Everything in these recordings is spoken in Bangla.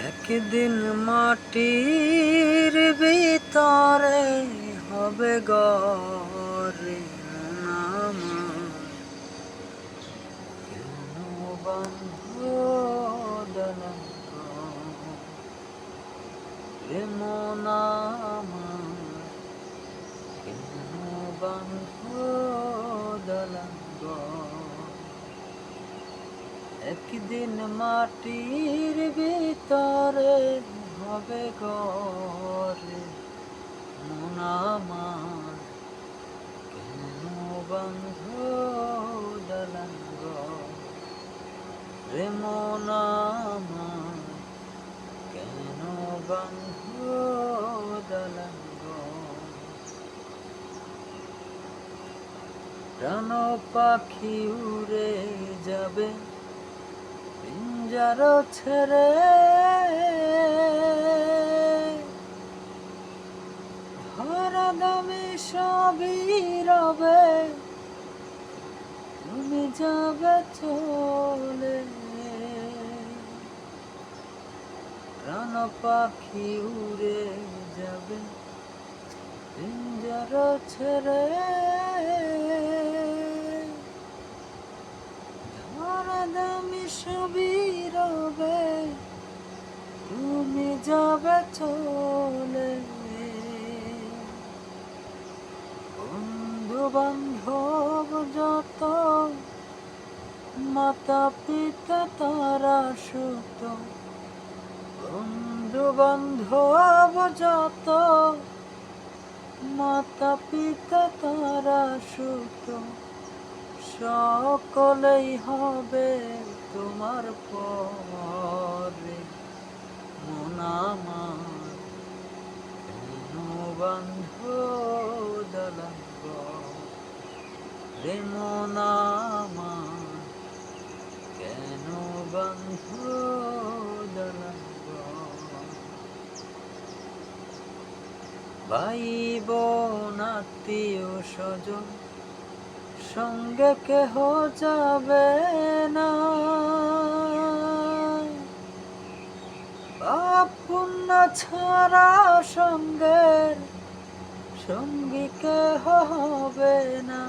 একদিন মাটির ভিতরে হবে গরে আমার কেন বন্ধ দলঙ্গ রে মন আমার কেন বন্ধ দলঙ্গ একদিন মাটির ভিতরে হবে গরে মন আমার কেন বন্ধ দলঙ্গ রে মন আমার কেন বন্ধ দলঙ্গ প্রাণ পাখি উড়ে যাবে পিঞ্জার ছেড়ে ধরা দামে সবই রবে তুমি যাবে চলে প্রাণ পাখি উড়ে যাবে পিঞ্জার ছেড়ে ধরা দামে সবই রবে তুমি যাবে চলে বন্ধু বান্ধব যত মাতা পিতা তারা সুত বন্ধু বান্ধব যত মাতা পিতা তারা সুত সকলেই হবে তোমার পরে মন আমার কেন বন্ধ দলঙ্গ রে মন আমার কেন বন্ধ দলঙ্গ ভাই বোন আত্মীয় স্বজন সঙ্গে কেহ যাবে না পাপ পুণ্য ছাড়া সঙ্গের সঙ্গী কেহ হবে না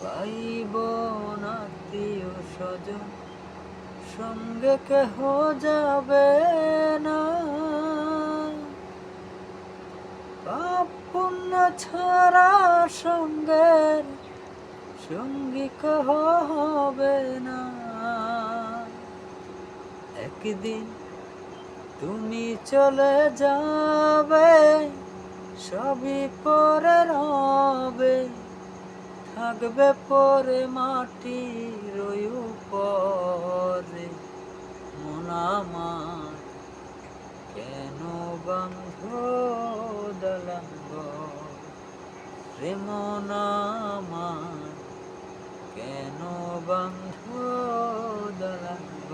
ভাই বোন আত্মীয় স্বজন সঙ্গে কেহ যাবে না পাপ পুণ্য ছাড়া সঙ্গের সঙ্গী কেহ হবে না একদিন তুমি চলে যাবে সবই পরে রবে থাকবে পরে মাটির উপরে মন আমার কেন বন্ধ দলঙ্গ রে মন আমার কেন বন্ধ দলঙ্গ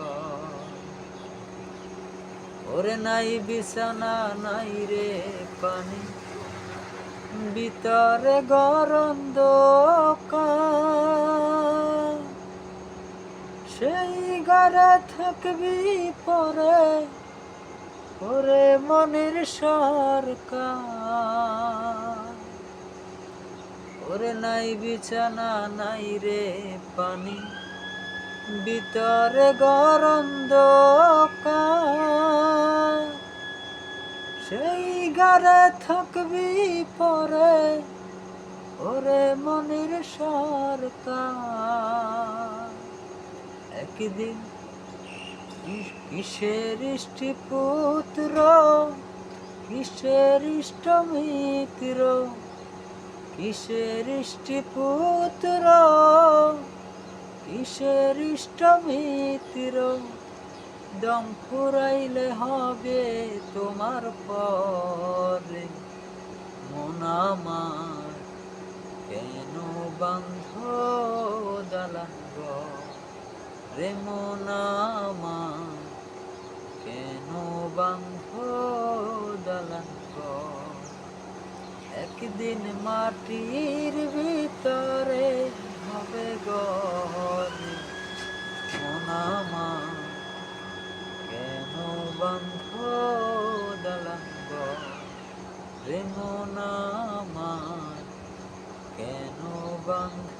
ওরে নাই বিছানা নাই রে পানি ভিতরে গরম দোকান সেই ঘরে থাকবি পরে ওরে মনের সরকার ওরে নাই বিছানা নাই রে পানি ভিতরে গরম দোকান সেই ঘরে থাকবি পরে ওরে মনের সরকার একদিন কিসের ইষ্টি পুত্র কিসের ইষ্ট মিত্র কিসের ইষ্টি পুত্র কিসের ইষ্ট মিত্র দম ফুরাইলে হবে তোমার পরে মন আমার কেন বন্ধ দলঙ্গ রে মন আমার কেন বন্ধ দলঙ্গ একদিন মাটির ভিতরে হবে গরে মন আমার বান্ধ দালাঙ্গ রে মন আমার কেন বান্ধ